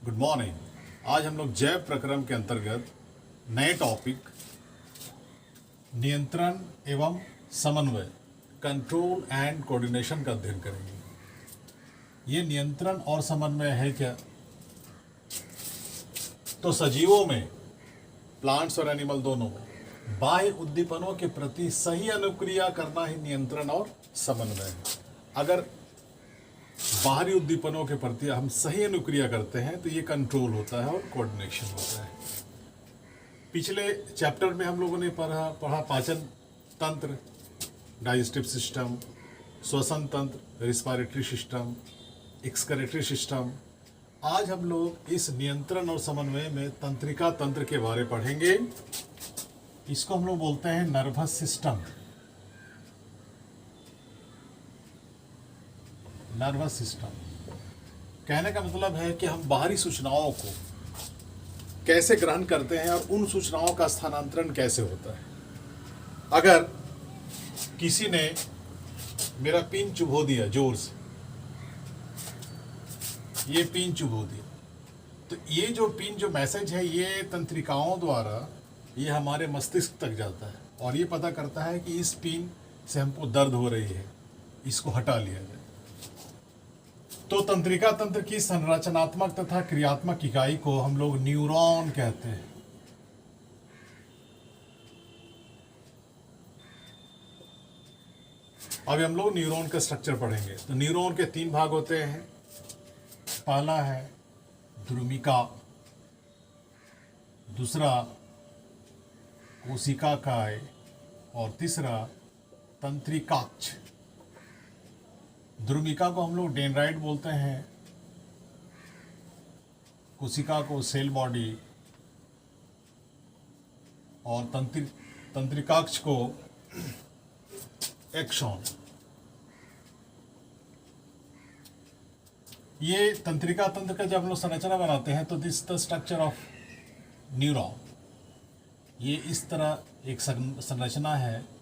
Good morning. आज हम लोग जैव प्रक्रम के अंतर्गत नए टॉपिक नियंत्रण एवं समन्वय, कंट्रोल एंड कोऑर्डिनेशन का अध्ययन करेंगे। ये नियंत्रण और समन्वय है क्या? तो सजीवों में, प्लांट्स और एनिमल दोनों में, बाह्य उद्दीपनों के प्रति सही अनुक्रिया करना ही नियंत्रण और समन्वय है। अगर बाहरी उद्दीपनों के प्रति हम सही अनुक्रिया करते हैं तो ये कंट्रोल होता है और कोऑर्डिनेशन होता है। पिछले चैप्टर में हम लोगों ने पढ़ा पाचन तंत्र, डाइजेस्टिव सिस्टम, श्वसन तंत्र, रिस्पायरेटरी सिस्टम, एक्सक्रेटरी सिस्टम। आज हम लोग इस नियंत्रण और समन्वय में तंत्रिका तंत्र के बारे पढ़ेंगे। इसको हम लोग बोलते हैं नर्वस सिस्टम। नर्वस सिस्टम कहने का मतलब है कि हम बाहरी सूचनाओं को कैसे ग्रहण करते हैं और उन सूचनाओं का स्थानांतरण कैसे होता है। अगर किसी ने मेरा पिन चुभो दिया जोर से, ये पिन चुभो दिया, तो ये जो पिन जो मैसेज है ये तंत्रिकाओं द्वारा ये हमारे मस्तिष्क तक जाता है और ये पता करता है कि इस पिन से हमको दर्द हो रही है, इसको हटा लिया जाए। तो तंत्रिका तंत्र की संरचनात्मक तथा क्रियात्मक इकाई को हम लोग न्यूरॉन कहते हैं। अब हम लोग न्यूरॉन का स्ट्रक्चर पढ़ेंगे। तो न्यूरॉन के 3 भाग होते हैं। पहला है द्रुमिका, दूसरा कोशिकाकाय और तीसरा तंत्रिकाक्ष। द्रुमिका को हम लोग डेंड्राइट बोलते हैं, कोशिका को सेल बॉडी और तंत्रिकाक्ष को एक्सॉन। ये तंत्रिका तंत्र का जब हम लोग संरचना बनाते हैं तो this the structure of neuron. ये इस तरह एक संरचना है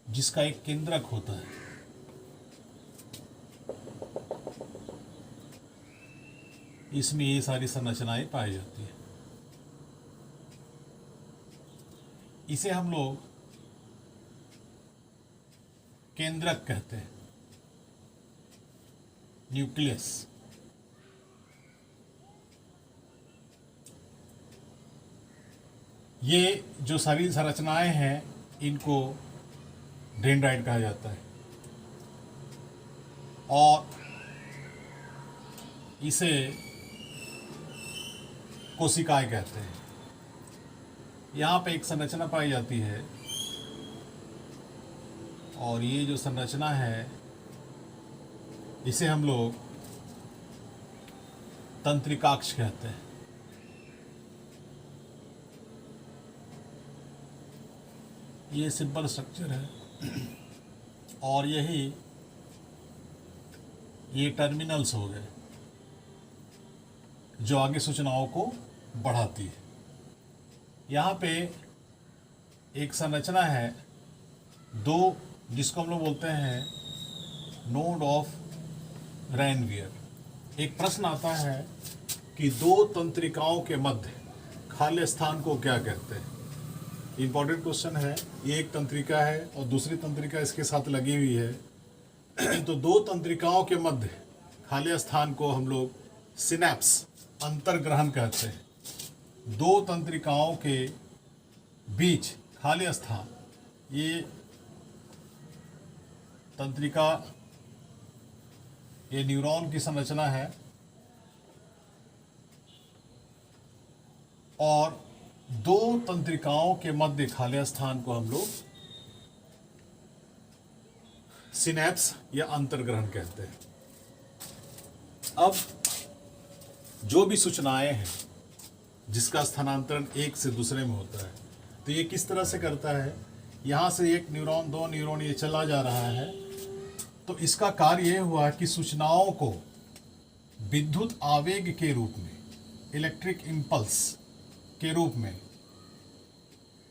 जिसका एक केंद्रक होता है। इसमें ये सारी संरचनाएं पाई जाती हैं। इसे हम लोग केंद्रक कहते हैं, न्यूक्लियस। ये जो सारी संरचनाएं हैं इनको डेंड्राइट कहा जाता है और इसे कोशिकाएं कहते हैं। यहाँ पे एक संरचना पाई जाती है और ये जो संरचना है इसे हम लोग तंत्रिकाक्ष कहते हैं। ये सिंपल स्ट्रक्चर है और ये टर्मिनल्स हो गए जो आगे सूचनाओं को बढ़ाती है। यहाँ पे एक संरचना है दो, जिसको हम लोग बोलते हैं नोड ऑफ रैनवियर। एक प्रश्न आता है कि दो तंत्रिकाओं के मध्य खाली स्थान को क्या कहते हैं? इंपॉर्टेंट क्वेश्चन है। ये एक तंत्रिका है और दूसरी तंत्रिका इसके साथ लगी हुई है। तो दो तंत्रिकाओं के मध्य खाली स्थान को हम लोग सिनैप्स, अंतर्ग्रहण कहते हैं। दो तंत्रिकाओं के बीच खाली स्थान, ये तंत्रिका, ये न्यूरॉन की संरचना है और दो तंत्रिकाओं के मध्य खाली स्थान को हम लोग सिनैप्स या अंतर्ग्रहण कहते हैं। अब जो भी सूचनाएं हैं जिसका स्थानांतरण एक से दूसरे में होता है तो ये किस तरह से करता है? यहाँ से एक न्यूरॉन, दो न्यूरॉन ये चला जा रहा है तो इसका कार्य ये हुआ कि सूचनाओं को विद्युत आवेग के रूप में, इलेक्ट्रिक इम्पल्स के रूप में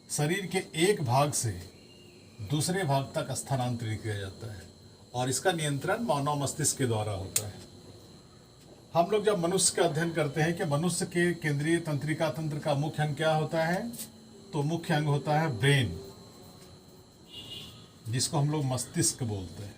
शरीर के एक भाग से दूसरे भाग तक स्थानांतरित किया जाता है और इसका नियंत्रण मानव मस्तिष्क के द्वारा होता है। हम लोग जब मनुष्य का अध्ययन करते हैं कि मनुष्य के केंद्रीय तंत्रिका तंत्र का मुख्य अंग क्या होता है, तो मुख्य अंग होता है ब्रेन, जिसको हम लोग मस्तिष्क बोलते हैं।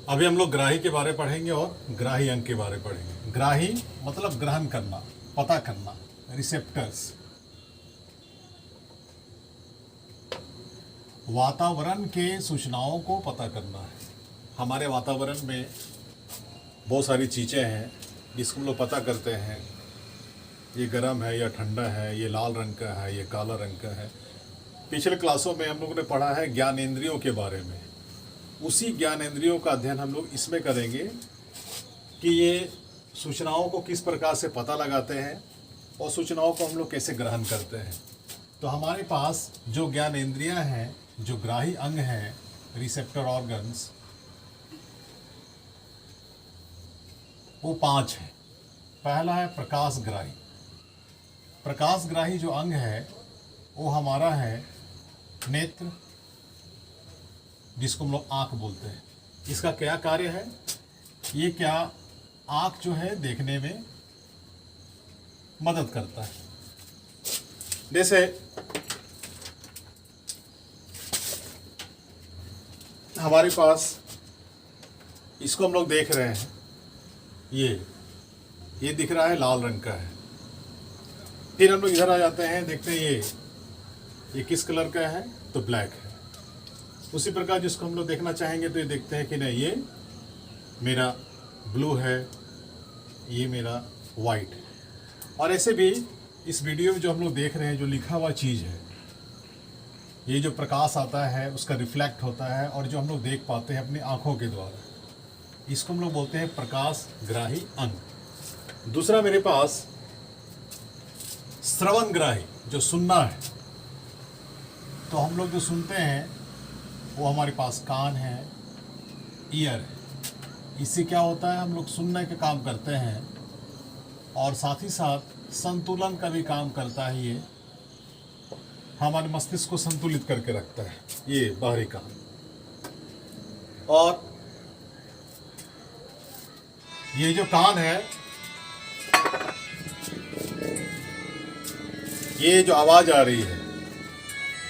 अभी हम लोग ग्राही के बारे पढ़ेंगे और ग्राही अंग के बारे पढ़ेंगे। ग्राही मतलब ग्रहण करना, पता करना, रिसेप्टर्स। वातावरण के सूचनाओं को पता करना है। हमारे वातावरण में बहुत सारी चीज़ें हैं जिसको हम लोग पता करते हैं, ये गर्म है या ठंडा है, ये लाल रंग का है, ये काला रंग का है। पिछले क्लासों में हम लोगों ने पढ़ा है ज्ञानेंद्रियों के बारे में। उसी ज्ञानेंद्रियों का अध्ययन हम लोग इसमें करेंगे कि ये सूचनाओं को किस प्रकार से पता लगाते हैं और सूचनाओं को हम लोग कैसे ग्रहण करते हैं। तो हमारे पास जो ज्ञानेंद्रियां हैं, जो ग्राही अंग हैं, रिसेप्टर ऑर्गन्स, वो 5 हैं। पहला है प्रकाशग्राही। प्रकाशग्राही जो अंग है वो हमारा है नेत्र, जिसको हम लोग आँख बोलते हैं। इसका क्या कार्य है, ये क्या आँख जो है देखने में मदद करता है। जैसे हमारे पास इसको हम लोग देख रहे हैं, ये दिख रहा है लाल रंग का है। फिर हम लोग इधर आ जाते हैं, देखते हैं ये किस कलर का है, तो ब्लैक है। उसी प्रकार जिसको हम लोग देखना चाहेंगे तो ये देखते हैं कि नहीं, ये मेरा ब्लू है, ये मेरा वाइट है। और ऐसे भी इस वीडियो में जो हम लोग देख रहे हैं, जो लिखा हुआ चीज़ है, ये जो प्रकाश आता है उसका रिफ्लेक्ट होता है और जो हम लोग देख पाते हैं अपनी आँखों के द्वारा, इसको हम लोग बोलते हैं प्रकाशग्राही अंग। दूसरा मेरे पास श्रवणग्राही, जो सुनना है। तो हम लोग जो सुनते हैं वो हमारे पास कान है, ईयर है। इससे क्या होता है, हम लोग सुनने का काम करते हैं और साथ ही साथ संतुलन का भी काम करता है। ये हमारे मस्तिष्क को संतुलित करके रखता है, ये बाहरी कान। और ये जो कान है, ये जो आवाज़ आ रही है,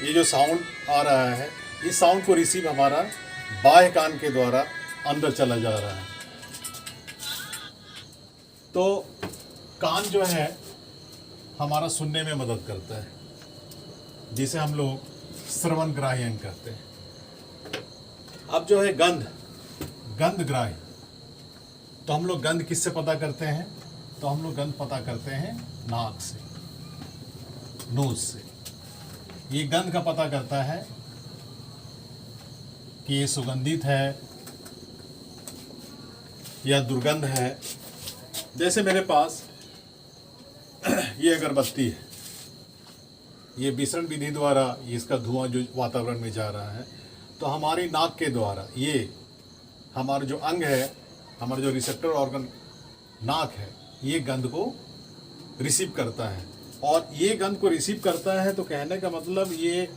ये जो साउंड आ रहा है, इस साउंड को रिसीव हमारा बाह्य कान के द्वारा अंदर चला जा रहा है। तो कान जो है हमारा सुनने में मदद करता है, जिसे हम लोग श्रवणग्राही अंग कहते हैं। अब जो है गंधग्राही। तो हम लोग गंध किससे पता करते हैं, तो हम लोग गंध पता करते हैं नाक से, नोज से। ये गंध का पता करता है कि ये सुगंधित है या दुर्गंध है। जैसे मेरे पास ये अगरबत्ती है, ये विसरण विधि द्वारा इसका धुआं जो वातावरण में जा रहा है, तो हमारी नाक के द्वारा ये हमारा जो अंग है, हमारा जो रिसेप्टर ऑर्गन नाक है, ये गंध को रिसीव करता है। और ये गंध को रिसीव करता है तो कहने का मतलब ये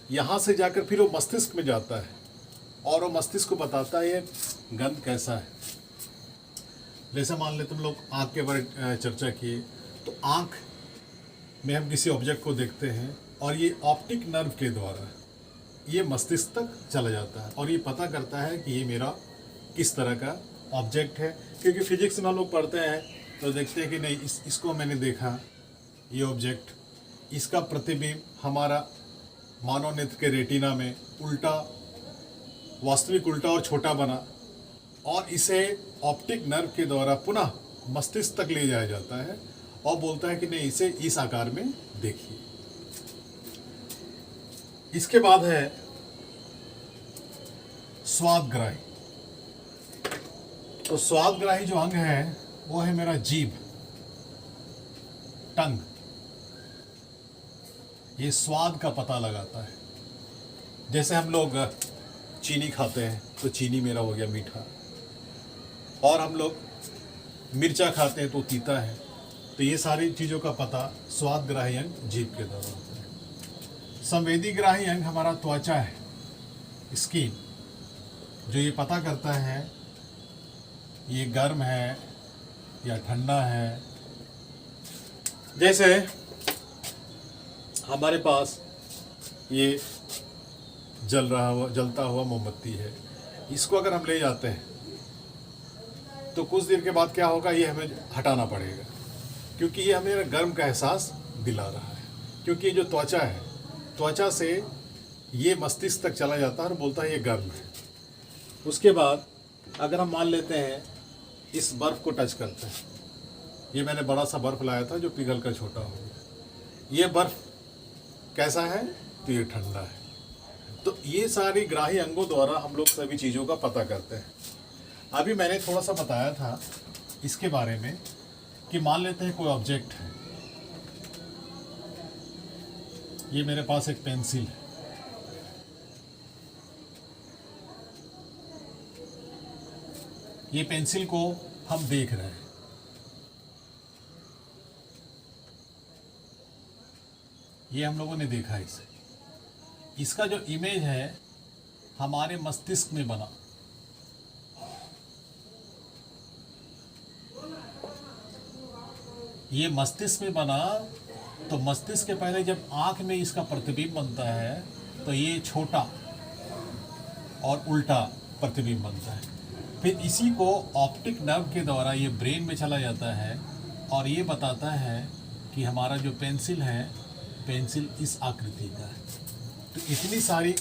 यहाँ से जाकर फिर वो मस्तिष्क में जाता है और वो मस्तिष्क को बताता है ये गंध कैसा है। जैसे मान ले तुम लोग आँख के बारे चर्चा किए, तो आँख में हम किसी ऑब्जेक्ट को देखते हैं और ये ऑप्टिक नर्व के द्वारा ये मस्तिष्क तक चला जाता है और ये पता करता है कि ये मेरा किस तरह का ऑब्जेक्ट है। क्योंकि फिजिक्स में हम लोग पढ़ते हैं तो देखते हैं कि नहीं, इसको मैंने देखा, ये ऑब्जेक्ट, इसका प्रतिबिंब हमारा मानव नेत्र के रेटिना में उल्टा, वास्तविक उल्टा और छोटा बना और इसे ऑप्टिक नर्व के द्वारा पुनः मस्तिष्क तक ले जाया जाता है और बोलता है कि नहीं, इसे इस आकार में देखिए। इसके बाद है स्वादग्राही। तो स्वादग्राही जो अंग है वो है मेरा जीभ, टंग। ये स्वाद का पता लगाता है। जैसे हम लोग चीनी खाते हैं तो चीनी मेरा हो गया मीठा, और हम लोग मिर्चा खाते हैं तो तीता है। तो ये सारी चीज़ों का पता स्वाद ग्राही अंग जीभ के द्वारा होता है। संवेदी ग्राही अंग हमारा त्वचा है, स्किन, जो ये पता करता है ये गर्म है या ठंडा है। जैसे हमारे पास ये जलता हुआ मोमबत्ती है, इसको अगर हम ले जाते हैं तो कुछ देर के बाद क्या होगा, ये हमें हटाना पड़ेगा, क्योंकि ये हमें गर्म का एहसास दिला रहा है। क्योंकि ये जो त्वचा है, त्वचा से ये मस्तिष्क तक चला जाता है और बोलता है ये गर्म है। उसके बाद अगर हम मान लेते हैं इस बर्फ़ को टच करते हैं, ये मैंने बड़ा सा बर्फ़ लाया था जो पिघल कर छोटा हो गया, ये बर्फ़ कैसा है, तो ये ठंडा है। तो ये सारी ग्राही अंगों द्वारा हम लोग सभी चीज़ों का पता करते हैं। अभी मैंने थोड़ा सा बताया था इसके बारे में कि मान लेते हैं कोई ऑब्जेक्ट है, ये मेरे पास एक पेंसिल है, ये पेंसिल को हम देख रहे हैं, ये हम लोगों ने देखा है इसे, इसका जो इमेज है हमारे मस्तिष्क में बना। ये मस्तिष्क में बना तो मस्तिष्क के पहले जब आँख में इसका प्रतिबिंब बनता है तो ये छोटा और उल्टा प्रतिबिंब बनता है। फिर इसी को ऑप्टिक नर्व के द्वारा ये ब्रेन में चला जाता है और ये बताता है कि हमारा जो पेंसिल है, पेंसिल इस आकृति का है। तो इतनी सारी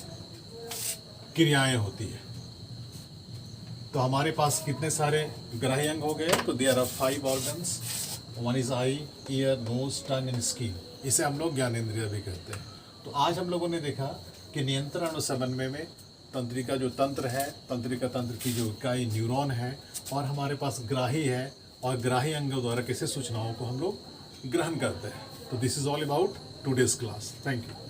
क्रियाएं होती है। तो हमारे पास कितने सारे ग्राही अंग हो गए, तो there are 5 organs. One is eye, ear, nose, tongue and skin. इसे हम लोग ज्ञानेंद्रिय भी कहते हैं। तो आज हम लोगों ने देखा कि नियंत्रण और समन्वय में तंत्रिका जो तंत्र है, तंत्रिका तंत्र की जो इकाई न्यूरॉन है, और हमारे पास ग्राही है, और ग्राही अंगों द्वारा कैसे सूचनाओं को हम लोग ग्रहण करते हैं। तो this is all about today's class. Thank you.